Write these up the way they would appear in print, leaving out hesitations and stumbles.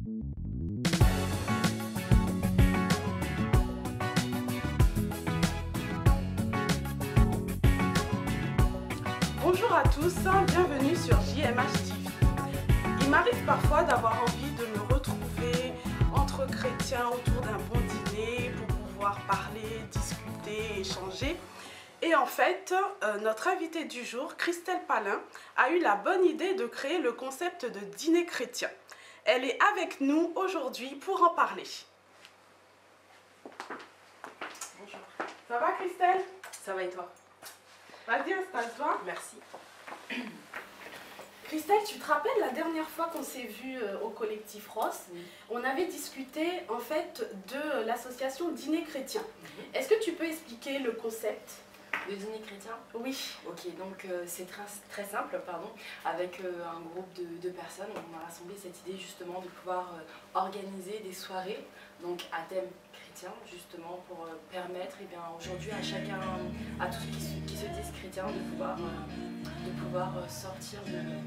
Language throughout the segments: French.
Bonjour à tous, bienvenue sur JMH TV. Il m'arrive parfois d'avoir envie de me retrouver entre chrétiens autour d'un bon dîner pour pouvoir parler, discuter, échanger. Et en fait, notre invitée du jour, Christelle Palin, a eu la bonne idée de créer le concept de dîner chrétien. Elle est avec nous aujourd'hui pour en parler. Bonjour. Ça va Christelle? Ça va et toi? Vas-y, installe-toi. Merci. Christelle, tu te rappelles la dernière fois qu'on s'est vu au collectif Ross? Oui. On avait discuté en fait de l'association Dîner Chrétien. Est-ce que tu peux expliquer le concept? Le dîner chrétien? Oui. Ok, donc c'est très simple, pardon. Avec un groupe de personnes, on a rassemblé cette idée justement de pouvoir organiser des soirées donc à thème chrétien, justement pour permettre aujourd'hui à chacun, à tous ceux qui se disent chrétiens, de pouvoir sortir discuter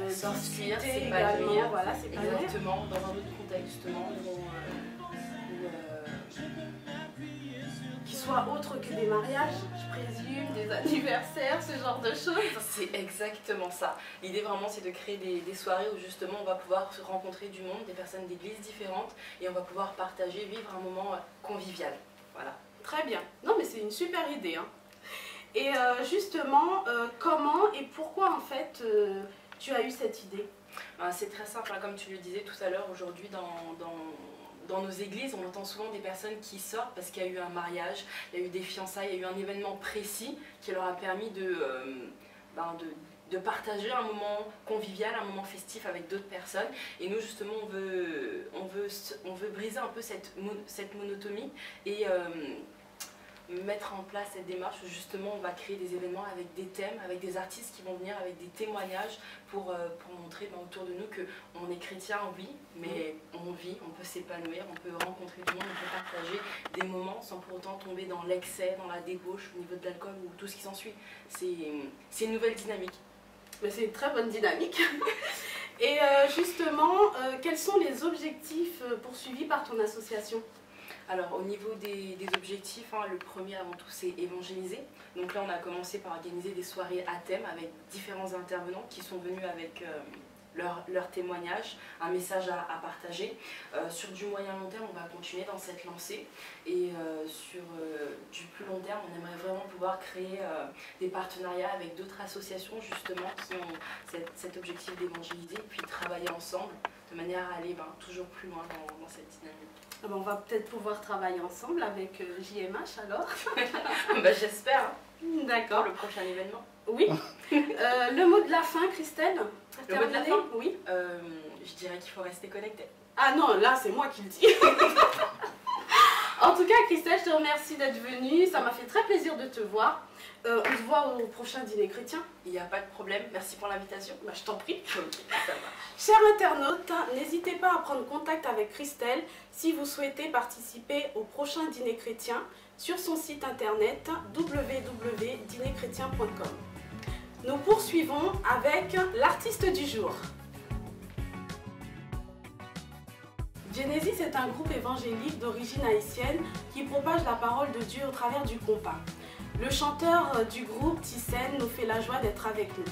s'épanouir, également, voilà, s'épanouir. exactement, dans un autre contexte justement Qui soit autre que des mariages, je présume, des anniversaires, ce genre de choses. c'est exactement ça. L'idée vraiment c'est de créer des soirées où justement on va pouvoir se rencontrer du monde, des personnes d'églises différentes et on va pouvoir partager, vivre un moment convivial. Voilà. Très bien. Non mais c'est une super idée. Hein. Et justement, comment et pourquoi en fait tu as eu cette idée? C'est très simple, hein, comme tu le disais tout à l'heure, aujourd'hui dans nos églises, on entend souvent des personnes qui sortent parce qu'il y a eu un mariage, il y a eu des fiançailles, il y a eu un événement précis qui leur a permis de partager un moment convivial, un moment festif avec d'autres personnes. Et nous justement on veut briser un peu cette monotonie et mettre en place cette démarche où justement on va créer des événements avec des thèmes, avec des artistes qui vont venir avec des témoignages pour montrer autour de nous qu'on est chrétien, oui, mais on vit, on peut s'épanouir, on peut rencontrer du monde, on peut partager des moments sans pour autant tomber dans l'excès, dans la débauche au niveau de l'alcool ou tout ce qui s'ensuit. C'est une nouvelle dynamique. Mais c'est une très bonne dynamique. Et justement, quels sont les objectifs poursuivis par ton association? Alors au niveau des objectifs, hein, le premier avant tout c'est évangéliser. Donc là on a commencé par organiser des soirées à thème avec différents intervenants qui sont venus avec leur témoignage, un message à partager. Sur du moyen long terme on va continuer dans cette lancée et sur du plus long terme on aimerait vraiment pouvoir créer des partenariats avec d'autres associations justement qui ont cet objectif d'évangéliser et puis travailler ensemble de manière à aller toujours plus loin dans cette dynamique. Ah ben, on va peut-être pouvoir travailler ensemble avec JMH alors. J'espère. D'accord. Le prochain événement. Oui. Le mot de la fin, Christelle? Le mot de la fin? Oui. Je dirais qu'il faut rester connecté. Ah non, là c'est moi qui le dis. En tout cas, Christelle, je te remercie d'être venue. Ça m'a fait très plaisir de te voir. On se voit au prochain dîner chrétien. Il n'y a pas de problème. Merci pour l'invitation. Je t'en prie. Ok, ça marche. Chers internautes, n'hésitez pas à prendre contact avec Christelle si vous souhaitez participer au prochain dîner chrétien sur son site internet www.dinerchrétien.com. Nous poursuivons avec l'artiste du jour. Genesis est un groupe évangélique d'origine haïtienne qui propage la parole de Dieu au travers du compas. Le chanteur du groupe, Thyssen, nous fait la joie d'être avec nous.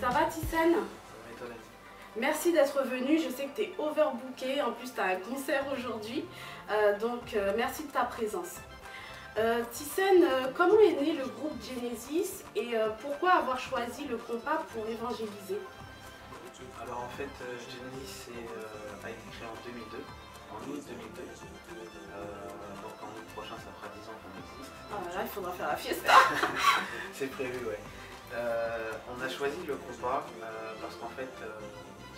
Ça va Thyssen? Merci d'être venu, je sais que tu es overbooké, en plus tu as un concert aujourd'hui, donc merci de ta présence. Thyssen, comment est né le groupe Genesis et pourquoi avoir choisi le compas pour évangéliser? Alors en fait, Genesis a été créé en 2002, en août 2002. Donc en août prochain, ça fera 10 ans qu'on existe. Ah là, il faudra faire la fiesta. C'est prévu, ouais. On a choisi le compas parce qu'en fait,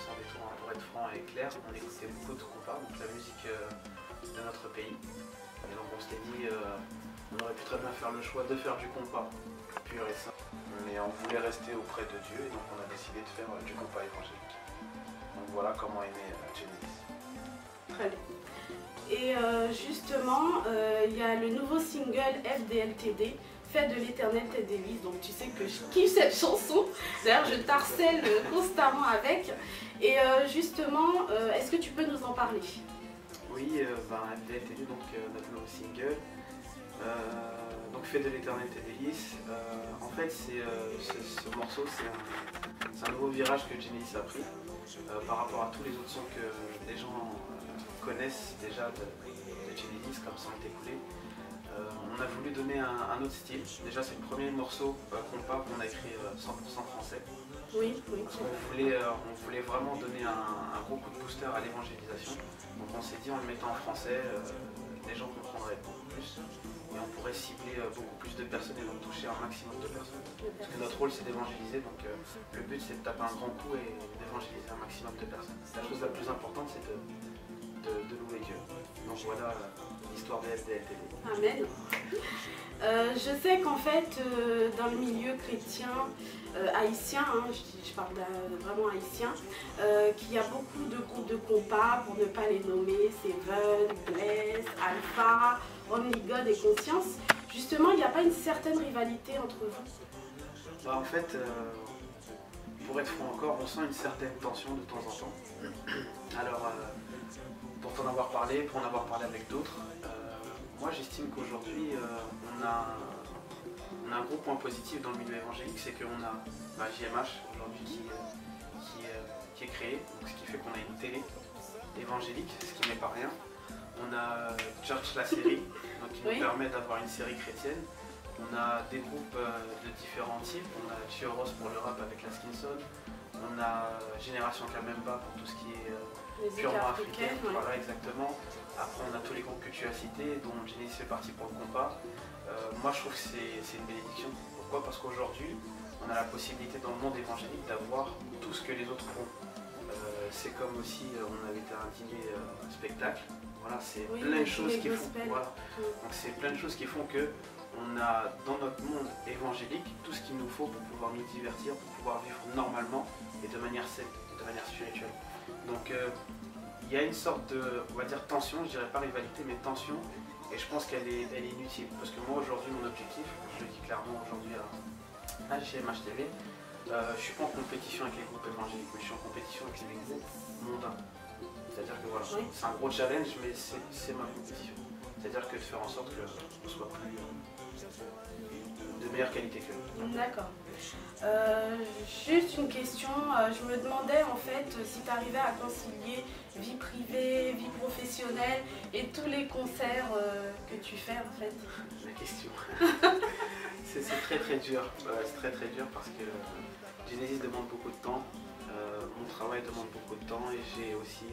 sans détour, pour être franc et clair, on écoutait beaucoup de compas, donc la musique de notre pays. Et donc on s'était dit, on aurait pu très bien faire le choix de faire du compas pur et simple, mais on voulait rester auprès de Dieu et donc on a décidé de faire du compas évangélique. Donc voilà comment est né Genesis. Très bien. Et justement, il y a le nouveau single FDLTD Fais de l'éternel tes délices. Donc tu sais que je kiffe cette chanson. D'ailleurs, je t'harcèle constamment avec. Et justement, est-ce que tu peux nous en parler? Oui, FDLTD, donc notre nouveau single. Donc Fais de l'éternel tes délices. En fait, ce morceau, c'est un nouveau virage que Genesis a pris par rapport à tous les autres sons que les gens connaissent déjà de Genesis, comme ça est écoulé. On a voulu donner un autre style. Déjà, c'est le premier morceau compas qu'on a écrit 100% français. Oui, oui. Parce qu'on voulait vraiment donner un gros coup de booster à l'évangélisation. Donc on s'est dit, en le mettant en français, les gens comprendraient beaucoup plus. Et on pourrait cibler beaucoup plus de personnes et donc toucher un maximum de personnes. Parce que notre rôle, c'est d'évangéliser. Donc le but, c'est de taper un grand coup et d'évangéliser un maximum de personnes. La chose la plus importante, c'est de louer Dieu. Donc voilà l'histoire des FDLTD. Amen. Je sais qu'en fait, dans le milieu chrétien haïtien, hein, je parle vraiment haïtien, qu'il y a beaucoup de groupes de compas, pour ne pas les nommer, Seven, Bless, Alpha, Only God et Conscience. Justement, il n'y a pas une certaine rivalité entre vous? En fait, pour être franc encore, on sent une certaine tension de temps en temps. Alors, pour t'en avoir parlé, pour en avoir parlé avec d'autres, moi j'estime qu'aujourd'hui on a un gros point positif dans le milieu évangélique, c'est qu'on a JMH aujourd'hui qui est créé, donc ce qui fait qu'on a une télé évangélique, ce qui n'est pas rien. On a Church la série, donc qui nous permet d'avoir une série chrétienne. On a des groupes de différents types, on a Chioros pour le rap avec la Skinson, on a Génération Kamemba pour tout ce qui est purement africain, voilà exactement. Après on a tous les groupes que tu as cités, dont Genesis fait partie pour le compas. Moi je trouve que c'est une bénédiction. Pourquoi? Parce qu'aujourd'hui on a la possibilité dans le monde évangélique d'avoir tout ce que les autres font. C'est comme aussi on avait été à un dîner spectacle. Voilà, c'est plein de choses qui font. Voilà. Donc c'est plein de choses qui font que on a dans notre monde évangélique tout ce qu'il nous faut pour pouvoir nous divertir, pour pouvoir vivre normalement et de manière saine, de manière spirituelle. Donc il y a une sorte de, on va dire tension, je dirais pas rivalité, mais tension, et je pense qu'elle est inutile. Parce que moi aujourd'hui, mon objectif, je le dis clairement aujourd'hui à GMH TV, je ne suis pas en compétition avec les groupes évangéliques, mais je suis en compétition avec les groupes mondains. C'est-à-dire que voilà, c'est un gros challenge, mais c'est ma compétition. C'est-à-dire que de faire en sorte qu'on soit plus de meilleure qualité qu'eux. D'accord. Juste une question, je me demandais en fait si tu arrivais à concilier vie privée, vie professionnelle et tous les concerts que tu fais en fait. La question. C'est très très dur. C'est très très dur parce que Genesis demande beaucoup de temps, mon travail demande beaucoup de temps et j'ai aussi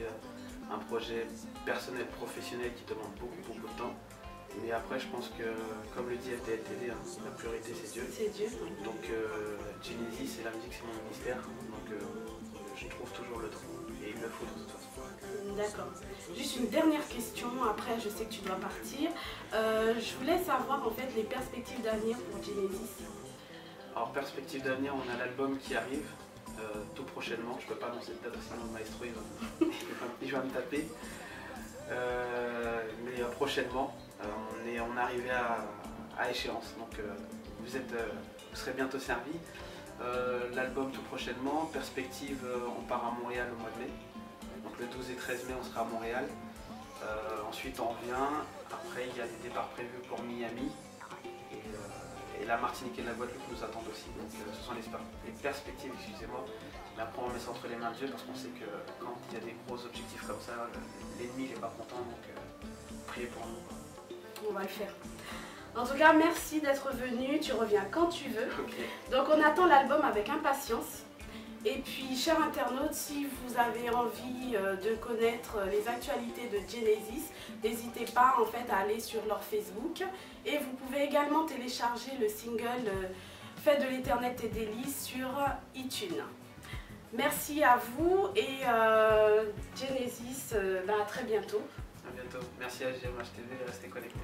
un projet personnel professionnel qui demande beaucoup de temps. Mais après, je pense que, comme le dit FDLTD, hein, la priorité c'est Dieu. C'est Dieu. Donc, Genesis et la musique, c'est mon ministère. Donc, je trouve toujours le temps. Et il me faut de toute façon. D'accord. Juste une dernière question, après je sais que tu dois partir. Je voulais savoir en fait les perspectives d'avenir pour Genesis. Alors, perspective d'avenir, on a l'album qui arrive tout prochainement. Je ne peux pas annoncer de date, sinon le maestro il va me taper. Mais prochainement. On est arrivé à échéance, donc vous serez bientôt servis. L'album tout prochainement, perspective, on part à Montréal au mois de mai. Donc le 12 et 13 mai on sera à Montréal. Ensuite on revient, après il y a des départs prévus pour Miami. Et la Martinique et la Guadeloupe nous attendent aussi. Donc ce sont les perspectives, excusez-moi. Mais après on met ça entre les mains de Dieu parce qu'on sait que quand il y a des gros objectifs comme ça, l'ennemi n'est pas content, donc priez pour nous. On va le faire. En tout cas, merci d'être venu. Tu reviens quand tu veux. Okay. Donc, on attend l'album avec impatience. Et puis, chers internautes, si vous avez envie de connaître les actualités de Genesis, n'hésitez pas en fait à aller sur leur Facebook. Et vous pouvez également télécharger le single Fais de l'éternel tes délices sur iTunes. Merci à vous et Genesis, à très bientôt. À bientôt. Merci à GMH TV et restez connectés.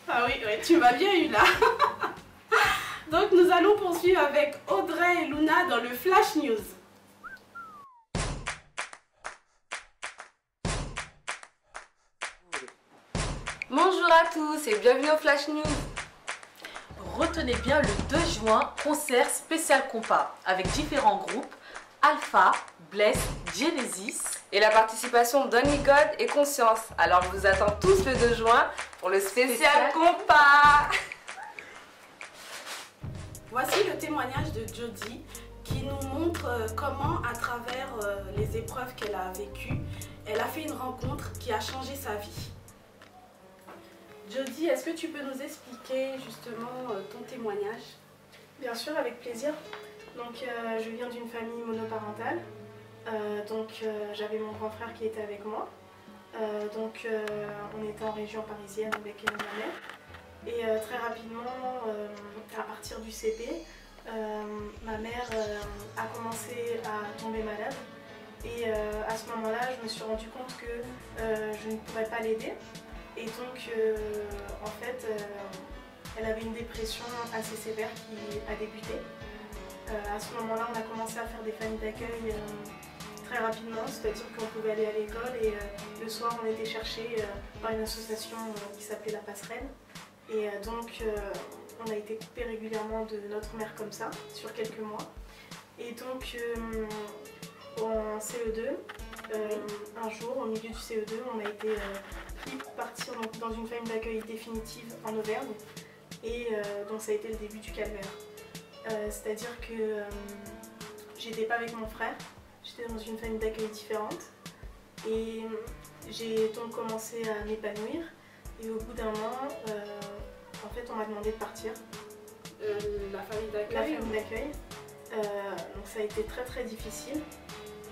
Ah oui, tu m'as bien eu là. Donc nous allons poursuivre avec Audrey et Luna dans le Flash News. Bonjour à tous et bienvenue au Flash News. Retenez bien le 2 juin, concert spécial compas avec différents groupes, Alpha, Bless, Genesis. Et la participation d'Only God et Conscience. Alors je vous attends tous le 2 juin pour le spécial compas. Voici le témoignage de Jody qui nous montre comment, à travers les épreuves qu'elle a vécues, elle a fait une rencontre qui a changé sa vie. Jody, est-ce que tu peux nous expliquer justement ton témoignage? Bien sûr, avec plaisir. Donc, je viens d'une famille monoparentale. J'avais mon grand frère qui était avec moi. On était en région parisienne avec ma mère. Et très rapidement, à partir du CP, ma mère a commencé à tomber malade. Et à ce moment-là, je me suis rendu compte que je ne pourrais pas l'aider. Et donc, elle avait une dépression assez sévère qui a débuté. À ce moment-là, on a commencé à faire des familles d'accueil très rapidement, c'est-à-dire qu'on pouvait aller à l'école et le soir, on était cherché par une association qui s'appelait La Passerelle. Et on a été coupé régulièrement de notre mère comme ça, sur quelques mois. Et donc, en CE2, un jour, au milieu du CE2, on a été pris pour partir dans une famille d'accueil définitive en Auvergne. Et donc ça a été le début du calvaire. C'est-à-dire que j'étais pas avec mon frère, j'étais dans une famille d'accueil différente. Et j'ai donc commencé à m'épanouir. Et au bout d'un an, en fait, on m'a demandé de partir. La famille d'accueil? La famille d'accueil. Donc ça a été très très difficile.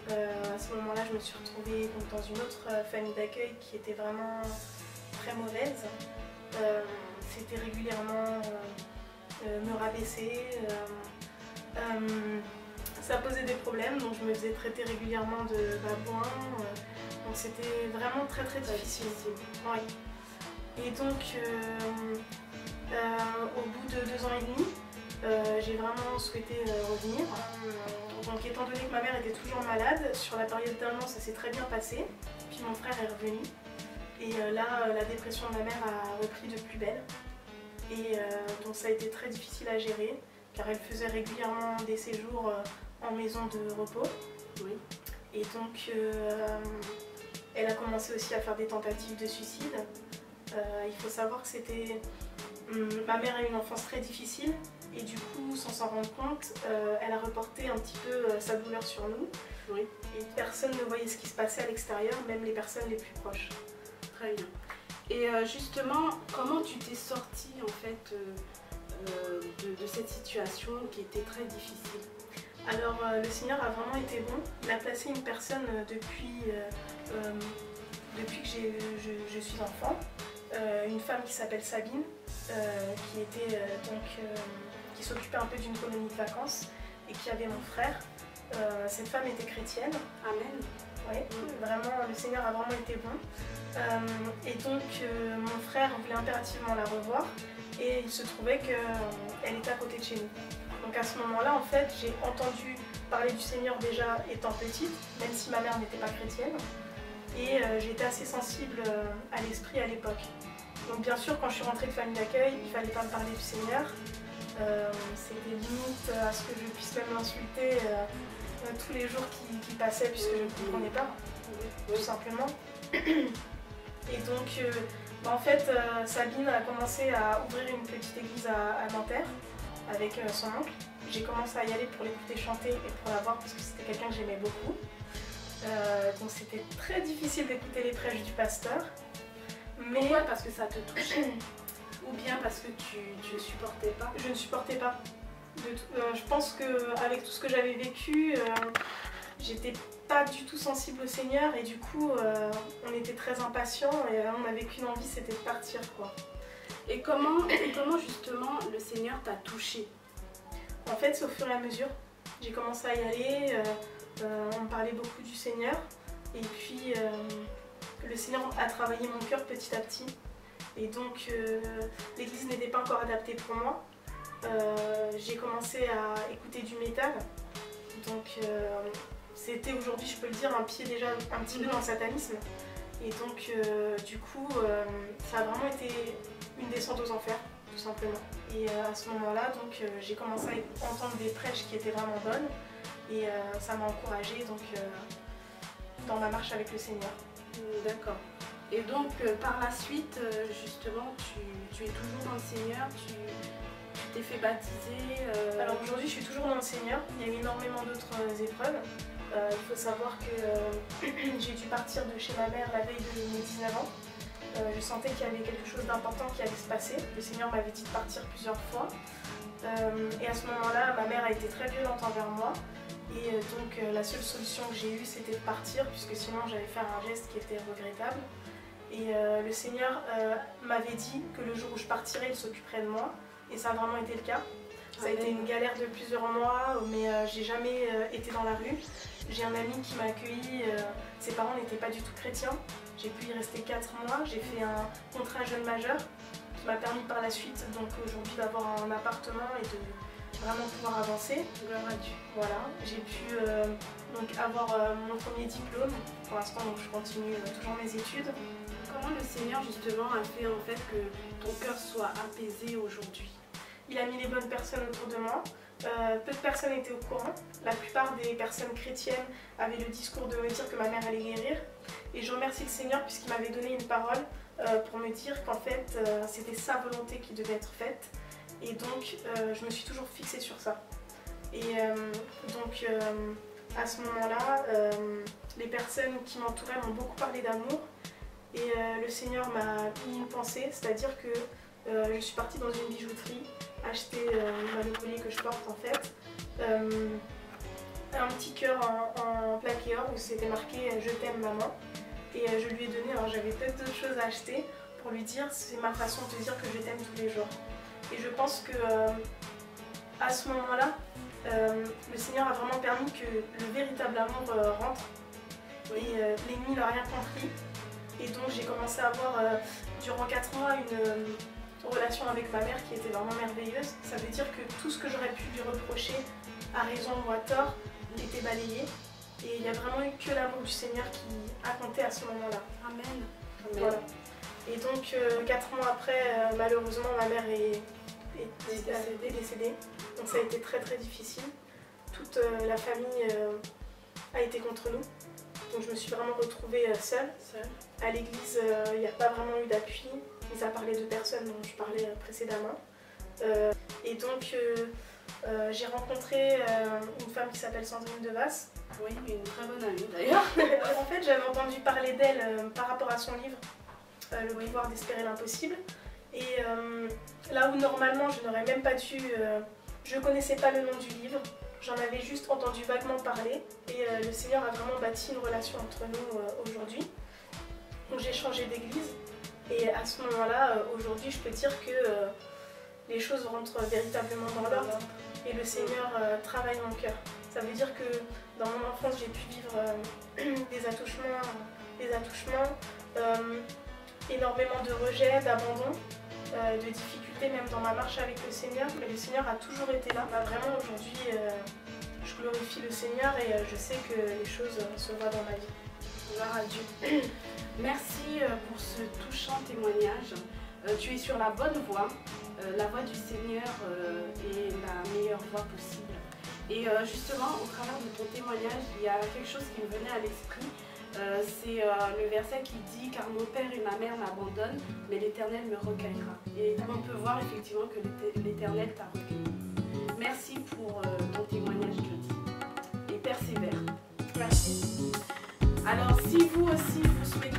À ce moment-là, je me suis retrouvée donc, dans une autre famille d'accueil qui était vraiment très mauvaise. C'était régulièrement me rabaisser. Ça posait des problèmes, donc je me faisais traiter régulièrement de babouin. Donc c'était vraiment très très difficile. Oui. Et donc, au bout de 2 ans et demi, j'ai vraiment souhaité revenir. Donc étant donné que ma mère était toujours malade, sur la période d'1 an ça s'est très bien passé. Puis mon frère est revenu. Et là, la dépression de ma mère a repris de plus belle. Et donc ça a été très difficile à gérer, car elle faisait régulièrement des séjours en maison de repos. Oui. Et donc elle a commencé aussi à faire des tentatives de suicide. Il faut savoir que c'était... ma mère a eu une enfance très difficile. Et du coup, sans s'en rendre compte, elle a reporté un petit peu sa douleur sur nous. Oui. Et personne ne voyait ce qui se passait à l'extérieur, même les personnes les plus proches. Très bien. Et justement, comment tu t'es sortie en fait de cette situation qui était très difficile? Alors, le Seigneur a vraiment été bon. Il a placé une personne depuis que je suis enfant, une femme qui s'appelle Sabine, qui s'occupait un peu d'une colonie de vacances et qui avait mon frère. Cette femme était chrétienne. Amen. Oui, vraiment, le Seigneur a vraiment été bon. Et donc, mon frère voulait impérativement la revoir et il se trouvait qu'elle était à côté de chez nous. Donc à ce moment-là, en fait, j'ai entendu parler du Seigneur déjà étant petite, même si ma mère n'était pas chrétienne. Et j'étais assez sensible à l'esprit à l'époque. Donc bien sûr, quand je suis rentrée de famille d'accueil, il ne fallait pas me parler du Seigneur. C'était limite à ce que je puisse même l'insulter tous les jours qui passaient puisque je ne comprenais pas, tout simplement. Et donc, en fait, Sabine a commencé à ouvrir une petite église à Nanterre avec son oncle. J'ai commencé à y aller pour l'écouter chanter et pour la voir parce que c'était quelqu'un que j'aimais beaucoup. Donc c'était très difficile d'écouter les prêches du pasteur. Mais pourquoi? Parce que ça te touchait? Ou bien parce que tu ne supportais pas? Je ne supportais pas. Je pense qu'avec tout ce que j'avais vécu, j'étais pas du tout sensible au Seigneur et du coup on était très impatients et on avait qu'une envie, c'était de partir quoi. Et comment justement le Seigneur t'a touché? En fait, c'est au fur et à mesure. J'ai commencé à y aller, on me parlait beaucoup du Seigneur et puis le Seigneur a travaillé mon cœur petit à petit. Et donc l'église n'était pas encore adaptée pour moi. J'ai commencé à écouter du métal. Donc c'était aujourd'hui, je peux le dire, un pied déjà un petit peu dans le satanisme. Et donc du coup ça a vraiment été une descente aux enfers tout simplement. Et à ce moment-là donc j'ai commencé à entendre des prêches qui étaient vraiment bonnes et ça m'a encouragée donc dans ma marche avec le Seigneur. D'accord. Et donc par la suite justement tu es toujours dans le Seigneur, tu t'es fait baptiser Alors aujourd'hui je suis toujours dans le Seigneur, il y a eu énormément d'autres épreuves. Il faut savoir que j'ai dû partir de chez ma mère la veille de mes 19 ans. Je sentais qu'il y avait quelque chose d'important qui allait se passer. Le Seigneur m'avait dit de partir plusieurs fois. Et à ce moment-là, ma mère a été très violente envers moi. Et donc la seule solution que j'ai eue, c'était de partir, puisque sinon j'allais faire un geste qui était regrettable. Et le Seigneur m'avait dit que le jour où je partirais, il s'occuperait de moi. Et ça a vraiment été le cas. Ça a été une galère de plusieurs mois, mais j'ai jamais été dans la rue. J'ai un ami qui m'a accueilli, ses parents n'étaient pas du tout chrétiens. J'ai pu y rester 4 mois, j'ai fait un contrat jeune majeur qui m'a permis par la suite donc aujourd'hui d'avoir un appartement et de vraiment pouvoir avancer. Gloire à Dieu. Voilà, j'ai pu donc avoir mon premier diplôme. Pour l'instant donc je continue toujours mes études. Comment le Seigneur justement a fait en fait que ton cœur soit apaisé aujourd'hui? Il a mis les bonnes personnes autour de moi. Peu de personnes étaient au courant. La plupart des personnes chrétiennes avaient le discours de me dire que ma mère allait guérir. Et je remercie le Seigneur puisqu'il m'avait donné une parole pour me dire qu'en fait c'était sa volonté qui devait être faite. Et donc je me suis toujours fixée sur ça. Et donc à ce moment-là, les personnes qui m'entouraient m'ont beaucoup parlé d'amour. Et le Seigneur m'a mis une pensée, c'est-à-dire que je suis partie dans une bijouterie acheter le collier que je porte en fait, un petit cœur en plaqué or où c'était marqué « Je t'aime maman » et je lui ai donné, alors j'avais peut-être d'autres choses à acheter pour lui dire c'est ma façon de te dire que je t'aime tous les jours. Et je pense que à ce moment-là, le Seigneur a vraiment permis que le véritable amour rentre et l'ennemi n'a rien compris. Et donc j'ai commencé à avoir durant 4 mois une relation avec ma mère qui était vraiment merveilleuse. Ça veut dire que tout ce que j'aurais pu lui reprocher à raison ou à tort était balayé. Et il n'y a vraiment eu que l'amour du Seigneur qui a compté à ce moment-là. Amen. Amen. Voilà. Et donc 4 mois après, malheureusement ma mère est décédée. Donc ça a été très très difficile. Toute la famille a été contre nous. Donc je me suis vraiment retrouvée seule. À l'église, il n'y a pas vraiment eu d'appui, mis à part les 2 personnes dont je parlais précédemment. Et donc j'ai rencontré une femme qui s'appelle Sandrine Devasse. Oui, une très bonne amie d'ailleurs. En fait, j'avais entendu parler d'elle par rapport à son livre, Le pouvoir d'espérer l'impossible. Et là où normalement je n'aurais même pas dû, je ne connaissais pas le nom du livre. J'en avais juste entendu vaguement parler et le Seigneur a vraiment bâti une relation entre nous aujourd'hui. Donc j'ai changé d'église et à ce moment-là, aujourd'hui, je peux dire que les choses rentrent véritablement dans l'ordre et le Seigneur travaille mon cœur. Ça veut dire que dans mon enfance, j'ai pu vivre des attouchements, énormément de rejets, d'abandon, de difficultés même dans ma marche avec le Seigneur, mais le Seigneur a toujours été là. Vraiment aujourd'hui, je glorifie le Seigneur et je sais que les choses se voient dans ma vie. Gloire à Dieu. Merci pour ce touchant témoignage. Tu es sur la bonne voie. La voie du Seigneur est la meilleure voie possible. Et justement, au travers de ton témoignage, il y a quelque chose qui me venait à l'esprit. C'est le verset qui dit « Car mon père et ma mère m'abandonnent, mais l'Éternel me recueillera ». Et on peut voir effectivement que l'Éternel t'a recueilli. Merci pour ton témoignage, Jody. Et persévère. Merci. Alors, si vous aussi, vous souhaitez